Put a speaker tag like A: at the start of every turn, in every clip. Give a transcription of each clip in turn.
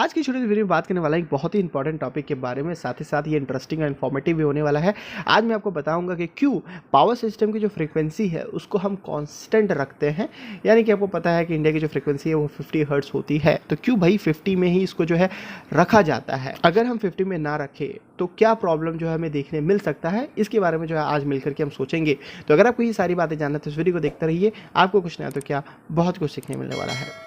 A: आज की छोटी सी वीडियो में बात करने वाला एक बहुत ही इंपॉर्टेंट टॉपिक के बारे में, साथ ही साथ ये इंटरेस्टिंग और इन्फॉर्मेटिव भी होने वाला है। आज मैं आपको बताऊंगा कि क्यों पावर सिस्टम की जो फ्रीक्वेंसी है उसको हम कांस्टेंट रखते हैं। यानी कि आपको पता है कि इंडिया की जो फ्रीक्वेंसी है वो 50 हर्ट्ज होती है, तो क्यों भाई 50 में ही इसको जो है रखा जाता है। अगर हम 50 में ना रखें तो क्या प्रॉब्लम जो है हमें देखने मिल सकता है, इसके बारे में जो है आज मिलकर के हम सोचेंगे। तो अगर आपको ये सारी बातें जानना है तो इस वीडियो को देखते रहिए, आपको कुछ नया तो क्या बहुत कुछ सीखने मिलने वाला है।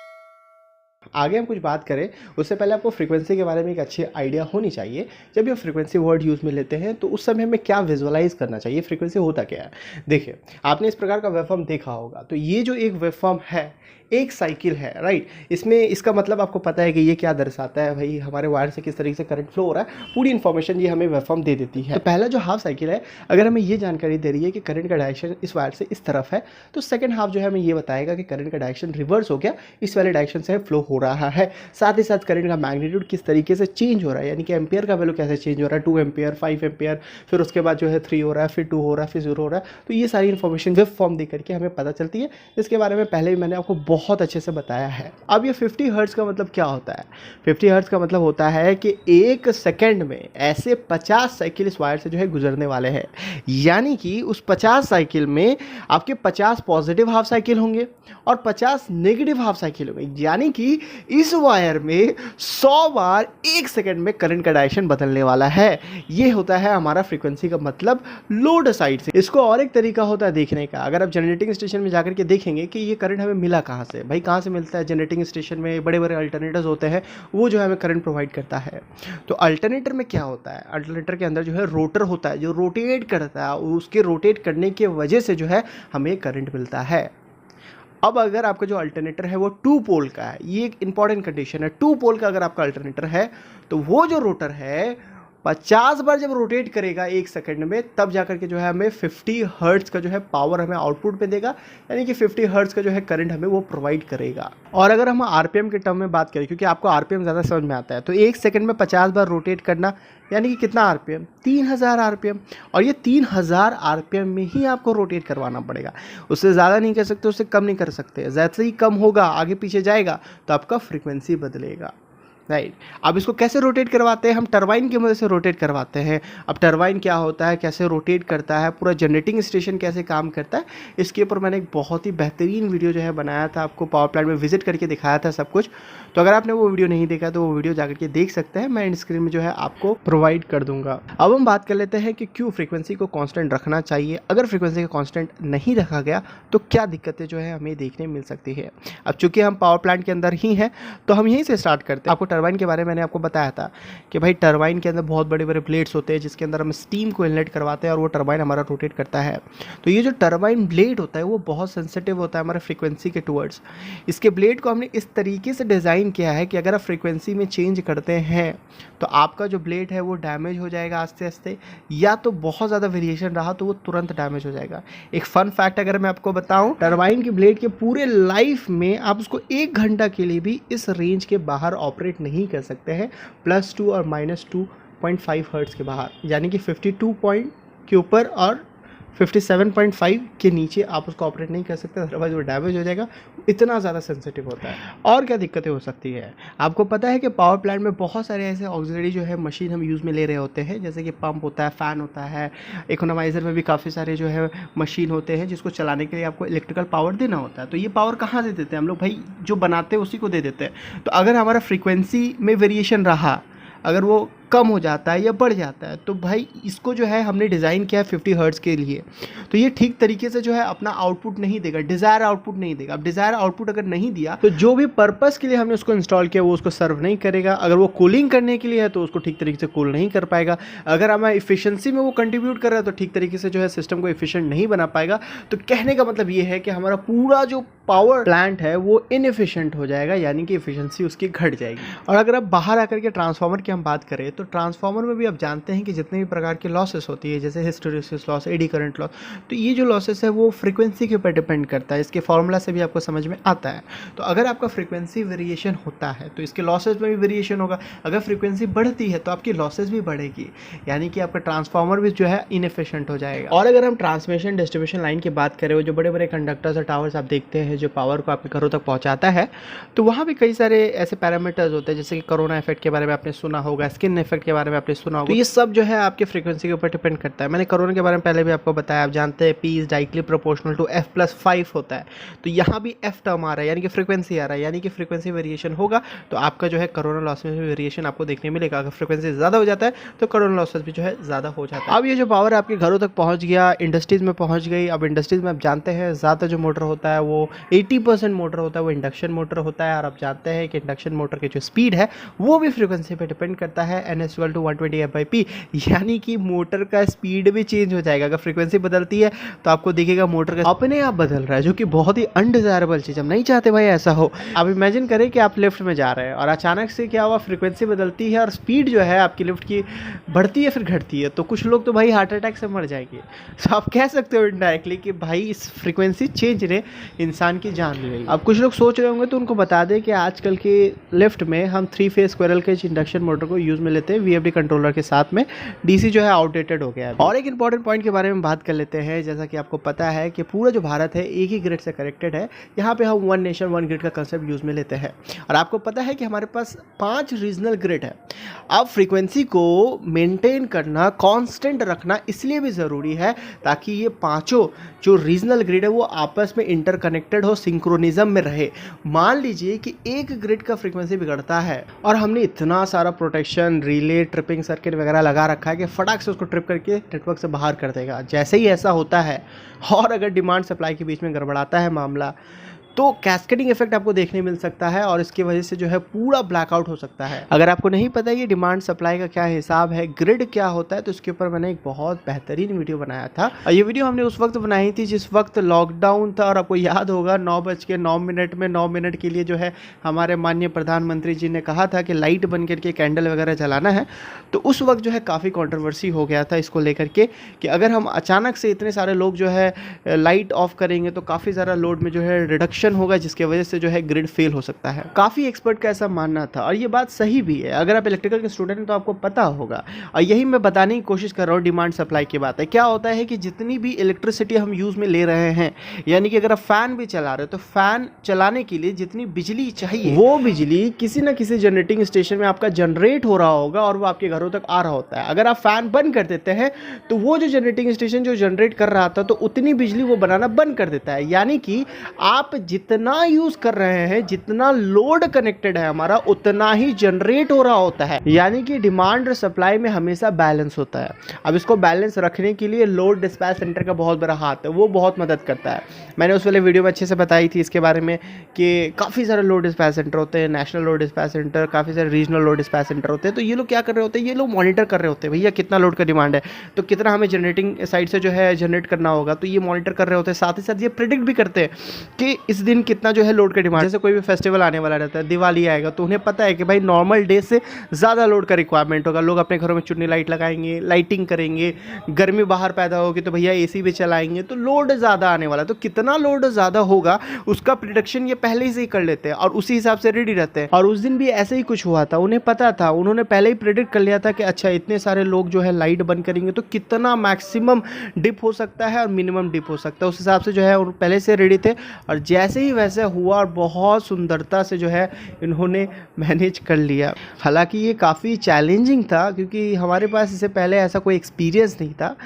A: आगे हम कुछ बात करें उससे पहले आपको फ्रीक्वेंसी के बारे में एक अच्छी आइडिया होनी चाहिए। जब भी हम फ्रीक्वेंसी वर्ड यूज़ में लेते हैं तो उस समय हमें क्या विजुअलाइज करना चाहिए, फ्रीक्वेंसी होता क्या है। देखिए, आपने इस प्रकार का वेवफॉर्म देखा होगा, तो ये जो एक वेवफॉर्म है एक साइकिल है, राइट। इसमें इसका मतलब आपको पता है कि ये क्या दर्शाता है, भाई हमारे वायर से किस तरीके से करंट फ्लो हो रहा है, पूरी इन्फॉर्मेशन ये हमें वेवफॉर्म दे देती है। तो पहला जो हाफ साइकिल है, अगर हमें ये जानकारी दे रही है कि करंट का डायरेक्शन इस वायर से इस तरफ है, तो सेकंड हाफ जो है हमें ये बताएगा कि करंट का डायरेक्शन रिवर्स हो गया, इस वाले डायरेक्शन से फ्लो हो रहा है। साथ ही साथ करंट का मैग्नीट्यूड किस तरीके से चेंज हो रहा है, यानी कि एम्पियर का वैल्यू कैसे चेंज हो रहा है, 2 एम्पियर, 5 एम्पियर, फिर उसके बाद जो है 3 हो रहा है, फिर 2 हो रहा है, फिर 0 हो रहा है। तो ये सारी इन्फॉर्मेशन वेव फॉर्म दे करके हमें पता चलती है। इसके बारे में पहले भी मैंने आपको बहुत अच्छे से बताया है। अब ये 50 हर्ट्ज का मतलब क्या होता है। 50 हर्ट्ज का मतलब होता है कि एक सेकंड में ऐसे 50 साइकिल इस वायर से जो है गुजरने वाले हैं। यानी कि उस 50 साइकिल में आपके 50 पॉजिटिव हाफ साइकिल होंगे और 50 नेगेटिव हाफ साइकिल होंगे। यानी कि इस वायर में 100 बार एक सेकंड में करंट का डायरेक्शन बदलने वाला है। ये होता है हमारा फ्रीक्वेंसी का मतलब लोड साइड से। इसको और एक तरीका होता है देखने का, अगर आप जनरेटिंग स्टेशन में जाकर के देखेंगे कि ये करंट हमें मिला कहाँ से, भाई कहाँ से मिलता है। जनरेटिंग स्टेशन में बड़े बड़े अल्टरनेटर्स होते हैं, वो जो है हमें करंट प्रोवाइड करता है। तो अल्टरनेटर में क्या होता है, अल्टरनेटर के अंदर जो है रोटर होता है जो रोटेट करता है, उसके रोटेट करने की वजह से जो है हमें करंट मिलता है। अब अगर आपका जो अल्टरनेटर है वो 2 पोल का है, ये एक इंपॉर्टेंट कंडीशन है। 2 पोल का अगर आपका अल्टरनेटर है तो वो जो रोटर है 50 बार जब रोटेट करेगा एक सेकंड में, तब जाकर के जो है हमें 50 हर्ट्ज का जो है पावर हमें आउटपुट पे देगा। यानी कि 50 हर्ट्ज का जो है करंट हमें वो प्रोवाइड करेगा। और अगर हम आरपीएम के टर्म में बात करें, क्योंकि आपको आरपीएम ज़्यादा समझ में आता है, तो एक सेकंड में 50 बार रोटेट करना यानी कि कितना आरपीएम, 3000 आरपीएम। और ये 3000 आरपीएम में ही आपको रोटेट करवाना पड़ेगा, उससे ज़्यादा नहीं कर सकते, उससे कम नहीं कर सकते। जैसे ही कम होगा, आगे पीछे जाएगा, तो आपका फ्रीक्वेंसी बदलेगा, राइट। अब इसको कैसे रोटेट करवाते हैं, हम टरबाइन की मदद से रोटेट करवाते हैं। अब टरबाइन क्या होता है, कैसे रोटेट करता है, पूरा जनरेटिंग स्टेशन कैसे काम करता है, इसके ऊपर मैंने एक बहुत ही बेहतरीन वीडियो जो है बनाया था, आपको पावर प्लांट में विजिट करके दिखाया था सब कुछ। तो अगर आपने वो वीडियो नहीं देखा तो वो वीडियो जाकर के देख सकते हैं, मैं इन स्क्रीन में जो है आपको प्रोवाइड कर दूंगा। अब हम बात कर लेते हैं कि क्यों फ्रीक्वेंसी को कांस्टेंट रखना चाहिए। अगर फ्रीक्वेंसी को कांस्टेंट नहीं रखा गया तो क्या दिक्कतें जो है हमें देखने मिल सकती है। अब चूंकि हम पावर प्लांट के अंदर ही हैं तो हम यहीं से स्टार्ट करते हैं। आपको टरबाइन के बारे में मैंने आपको बताया था कि भाई टरबाइन के अंदर बहुत बड़े बड़े ब्लेड्स होते हैं, जिसके अंदर हम स्टीम को इनलेट करवाते हैं और वो टरबाइन हमारा रोटेट करता है। तो ये जो टरबाइन ब्लेड होता है वो बहुत सेंसिटिव होता है हमारे फ्रीक्वेंसी के टुवर्ड्स। इसके ब्लेड को हमने इस तरीके से डिज़ाइन किया है कि अगर आप फ्रीक्वेंसी में चेंज करते हैं तो आपका जो ब्लेड है वो डैमेज हो जाएगा आस्ते आस्ते, या तो बहुत ज़्यादा वेरिएशन रहा तो वो तुरंत डैमेज हो जाएगा। एक फन फैक्ट अगर मैं आपको बताऊं, टरबाइन के ब्लेड के पूरे लाइफ में आप उसको 1 घंटा के लिए भी इस रेंज के बाहर ऑपरेट नहीं कर सकते हैं, +2 और -2.5 हर्ट्ज के बाहर। यानी कि 52 पॉइंट के ऊपर और 57.5 के नीचे आप उसको ऑपरेट नहीं कर सकते, अदरवाइज वो डैमेज हो जाएगा। इतना ज़्यादा सेंसिटिव होता है। और क्या दिक्कतें हो सकती है, आपको पता है कि पावर प्लांट में बहुत सारे ऐसे ऑक्सिलरी जो है मशीन हम यूज़ में ले रहे होते हैं, जैसे कि पंप होता है, फ़ैन होता है, इकोनोमाइज़र में भी काफ़ी सारे जो है मशीन होते हैं जिसको चलाने के लिए आपको इलेक्ट्रिकल पावर देना होता है। तो ये पावर कहाँ से देते हैं हम लोग, भाई जो बनाते हैं उसी को दे देते हैं। तो अगर हमारा फ्रीक्वेंसी में वेरिएशन रहा, अगर वो कम हो जाता है या बढ़ जाता है, तो भाई इसको जो है हमने डिज़ाइन किया है 50 हर्ट्ज़ के लिए, तो ये ठीक तरीके से जो है अपना आउटपुट नहीं देगा, डिज़ायर आउटपुट नहीं देगा। अब डिज़ायर आउटपुट अगर नहीं दिया तो जो भी पर्पस के लिए हमने उसको इंस्टॉल किया वो उसको सर्व नहीं करेगा। अगर वो कूलिंग करने के लिए है तो उसको ठीक तरीके से कूल नहीं कर पाएगा। अगर हमारे इफिशियंसी में वो कंट्रीब्यूट कर रहा है तो ठीक तरीके से जो है सिस्टम को इफिशिएंट नहीं बना पाएगा। तो कहने का मतलब ये है कि हमारा पूरा जो पावर प्लांट है वो इनएफिशिएंट हो जाएगा, यानी कि इफिशिएंसी उसकी घट जाएगी। और अगर आप बाहर आकर के ट्रांसफार्मर की हम बात करें तो ट्रांसफार्मर में भी आप जानते हैं कि जितने भी प्रकार के लॉसेस होती है, जैसे hysteresis loss, eddy current loss, तो ये जो लॉसेस है वो फ्रीक्वेंसी के ऊपर डिपेंड करता है। इसके फॉर्मूला से भी आपको समझ में आता है। तो अगर आपका फ्रीक्वेंसी वेरिएशन होता है तो इसके लॉसेस में भी वेरिएशन होगा। अगर फ्रीक्वेंसी बढ़ती है तो आपकी लॉसेस भी बढ़ेगी, यानी कि आपका ट्रांसफार्मर भी जो है इनएफिशिएंट हो जाएगा। और अगर हम ट्रांसमिशन डिस्ट्रीब्यूशन लाइन की बात करें, वो जो बड़े बड़े कंडक्टर्स और टावर्स आप देखते हैं जो पावर को आपके घरों तक पहुँचाता है, तो वहाँ भी कई सारे ऐसे पैरामीटर्स होते हैं, जैसे कि कोरोना इफेक्ट के बारे में आपने सुना होगा, स्किन इफेक्ट के बारे में आपने सुना होगा। तो ये सब जो है आपके फ्रीक्वेंसी के ऊपर डिपेंड करता है। मैंने कोरोना के बारे में पहले भी आपको बताया, आप जानते हैं P is directly proportional to F+5 होता है। तो यहाँ भी F टर्म आ रहा है, यानी कि फ्रीक्वेंसी आ रहा है, यानी कि फ्रीक्वेंसी वेरिएशन होगा तो आपका जो है कोरोना लॉस में वेरिएशन आपको देखने मिलेगा। अगर फ्रीक्वेंसी ज़्यादा हो जाता है तो कोरोना लॉसेस भी जो है ज़्यादा हो जाता है। अब ये जो पावर आपके घरों तक पहुँच गया, इंडस्ट्रीज़ में पहुँच गई। अब इंडस्ट्रीज़ में आप जानते हैं ज़्यादा जो मोटर होता है वो 80% मोटर होता है वो इंडक्शन मोटर होता है। और आप जानते हैं कि इंडक्शन मोटर की जो स्पीड है वो भी फ्रीक्वेंसी पे डिपेंड करता है, NS=120 F/P, यानी कि मोटर का स्पीड भी चेंज हो जाएगा। अगर फ्रीक्वेंसी बदलती है तो आपको दिखेगा मोटर का अपने आप बदल रहा है, जो कि बहुत ही अनडिजायरेबल चीज़, हम नहीं चाहते भाई ऐसा हो। अब इमेजिन करें कि आप लिफ्ट में जा रहे हैं और अचानक से क्या हुआ, फ्रीक्वेंसी बदलती है और स्पीड जो है आपकी लिफ्ट की बढ़ती है फिर घटती है, तो कुछ लोग तो भाई हार्ट अटैक से मर जाएंगे। तो आप कह सकते हो इनडायरेक्टली कि भाई इस फ्रीक्वेंसी चेंज ने इंसान की जान ले ली। अब कुछ लोग सोच रहे होंगे तो उनको बता दें कि आजकल के लिफ्ट में हम 3 phase squirrel cage induction motor को यूज़ में लेते हैं VFD कंट्रोलर के साथ में। DC जो है आउटडेटेड हो गया है। और एक इंपॉर्टेंट पॉइंट के बारे में बात कर लेते हैं। जैसा कि आपको पता है कि पूरा जो भारत है एक ही ग्रिड से कनेक्टेड है। यहाँ पे हम वन नेशन वन ग्रिड का कंसेप्ट यूज़ में लेते हैं। और आपको पता है कि हमारे पास 5 रीजनल ग्रिड है। अब फ्रीक्वेंसी को मेंटेन करना, कांस्टेंट रखना इसलिए भी ज़रूरी है ताकि ये पांचों जो रीजनल ग्रिड है वो आपस में इंटरकनेक्टेड हो, सिंक्रोनिज्म में रहे। मान लीजिए कि एक ग्रिड का फ्रीक्वेंसी बिगड़ता है और हमने इतना सारा प्रोटेक्शन, रिले, ट्रिपिंग सर्किट वगैरह लगा रखा है कि फटाक से उसको ट्रिप करके नेटवर्क से बाहर कर देगा। जैसे ही ऐसा होता है और अगर डिमांड सप्लाई के बीच में गड़बड़ाता है मामला, तो कैस्केडिंग इफेक्ट आपको देखने मिल सकता है और इसकी वजह से जो है पूरा ब्लैकआउट हो सकता है। अगर आपको नहीं पता ये डिमांड सप्लाई का क्या हिसाब है, ग्रिड क्या होता है, तो इसके ऊपर मैंने एक बहुत बेहतरीन वीडियो बनाया था। और ये वीडियो हमने उस वक्त बनाई थी जिस वक्त लॉकडाउन था। और आपको याद होगा 9:09 में 9 मिनट के लिए जो है हमारे माननीय प्रधानमंत्री जी ने कहा था कि लाइट बन करके कैंडल वगैरह जलाना है। तो उस वक्त जो है काफ़ी कॉन्ट्रोवर्सी हो गया था इसको लेकर के कि अगर हम अचानक से इतने सारे लोग जो है लाइट ऑफ करेंगे तो काफ़ी ज़्यादा लोड में जो है रिडक्शन होगा, जिसके वजह से जो है ग्रिड फेल हो सकता है। काफ़ी एक्सपर्ट का ऐसा मानना था और ये बात सही भी है। अगर आप इलेक्ट्रिकल के स्टूडेंट हैं तो आपको पता होगा। और यही मैं बताने की कोशिश कर रहा हूँ, डिमांड सप्लाई की बात है। क्या होता है कि जितनी भी इलेक्ट्रिसिटी हम यूज़ में ले रहे हैं, यानी कि अगर आप फैन भी चला रहे हो तो फैन चलाने के लिए जितनी बिजली चाहिए वो बिजली किसी न किसी जनरेटिंग स्टेशन में आपका जनरेट हो रहा होगा और वो आपके घरों तक आ रहा होता है। अगर आप फैन बंद कर देते हैं तो वो जो जनरेटिंग स्टेशन जो जनरेट कर रहा था तो उतनी बिजली वो बनाना बंद कर देता है। यानी कि आप जितना यूज कर रहे हैं, जितना लोड कनेक्टेड है हमारा, उतना ही जनरेट हो रहा होता है। यानी कि डिमांड और सप्लाई में हमेशा बैलेंस होता है। अब इसको बैलेंस रखने के लिए लोड डिस्पैच सेंटर का बहुत बड़ा हाथ है, वो बहुत मदद करता है। मैंने उस वाले वीडियो में अच्छे से बताई थी इसके बारे में कि काफ़ी सारे लोड डिस्पैच सेंटर होते हैं, नेशनल लोड डिस्पैच सेंटर, काफ़ी सारे रीजनल लोड डिस्पैच सेंटर होते हैं। तो ये लोग क्या कर रहे होते हैं, ये लोग मॉनिटर कर रहे होते हैं भैया कितना लोड का डिमांड है, तो कितना हमें जनरेटिंग साइड से जो है जनरेट करना होगा, तो ये मॉनिटर कर रहे होते हैं। साथ ही साथ ये प्रिडिक्ट भी करते हैं कि इस दिन कितना जो है लोड का डिमांड। जैसे कोई भी फेस्टिवल आने वाला रहता है, दिवाली आएगा, तो उन्हें पता है कि भाई नॉर्मल डे से ज़्यादा लोड का रिक्वायरमेंट होगा। लोग अपने घरों में चुन्नी लाइट लगाएंगे, लाइटिंग करेंगे, गर्मी बाहर पैदा होगी तो भैया AC भी चलाएंगे, तो लोड ज़्यादा आने वाला है। तो कितना लोड ज़्यादा होगा उसका प्रिडिक्शन ये पहले से ही कर लेते हैं और उसी हिसाब से रेडी रहते हैं। और उस दिन भी ऐसे ही कुछ हुआ था, उन्हें पता था, उन्होंने पहले ही प्रिडिक्ट कर लिया था कि अच्छा इतने सारे लोग जो है लाइट बंद करेंगे तो कितना मैक्सिमम डिप हो सकता है और मिनिमम डिप हो सकता है, उस हिसाब से जो है उन पहले से रेडी थे। और जैसे ही वैसे हुआ और बहुत सुंदरता से जो है इन्होंने मैनेज कर लिया। हालांकि ये काफ़ी चैलेंजिंग था क्योंकि हमारे पास इससे पहले ऐसा कोई एक्सपीरियंस नहीं था।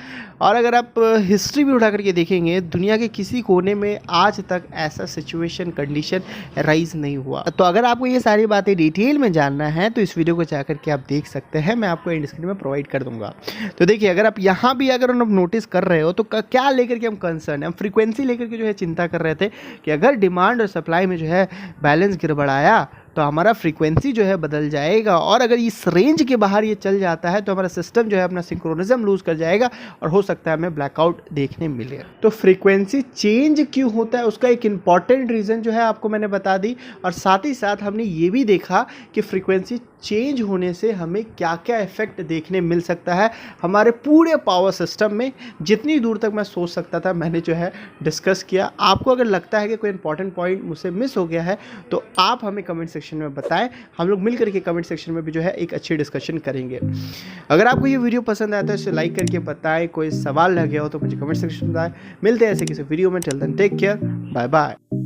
A: और अगर आप हिस्ट्री भी उठा करके देखेंगे, दुनिया के किसी कोने में आज तक ऐसा सिचुएशन, कंडीशन राइज नहीं हुआ। तो अगर आपको ये सारी बातें डिटेल में जानना है तो इस वीडियो को जाकर के आप देख सकते हैं, मैं आपको एंड स्क्रीन में प्रोवाइड कर दूंगा। तो देखिए, अगर आप यहाँ भी अगर आप नोटिस कर रहे हो तो क्या लेकर के हम कंसर्न है, हम फ्रीक्वेंसी लेकर के जो है चिंता कर रहे थे कि अगर डिमांड और सप्लाई में जो है बैलेंस गिरबड़ाया तो हमारा फ्रीक्वेंसी जो है बदल जाएगा। और अगर इस रेंज के बाहर ये चल जाता है तो हमारा सिस्टम जो है अपना सिंक्रोनिज्म लूज कर जाएगा और हो सकता है हमें ब्लैकआउट देखने मिले। तो फ्रीक्वेंसी चेंज क्यों होता है उसका एक इंपॉर्टेंट रीज़न जो है आपको मैंने बता दी। और साथ ही साथ हमने ये भी देखा कि फ्रीक्वेंसी चेंज होने से हमें क्या क्या इफेक्ट देखने मिल सकता है हमारे पूरे पावर सिस्टम में। जितनी दूर तक मैं सोच सकता था मैंने जो है डिस्कस किया। आपको अगर लगता है कि कोई इंपॉर्टेंट पॉइंट मुझसे मिस हो गया है तो आप हमें कमेंट सेक्शन में बताएं, हम लोग मिल करके कमेंट सेक्शन में भी जो है एक अच्छी डिस्कशन करेंगे। अगर आपको ये वीडियो पसंद आया तो इसे लाइक करके बताएं, कोई सवाल लग गया हो तो मुझे कमेंट सेक्शन में बताएं। मिलते हैं ऐसे किसी वीडियो में, till then take care, bye bye.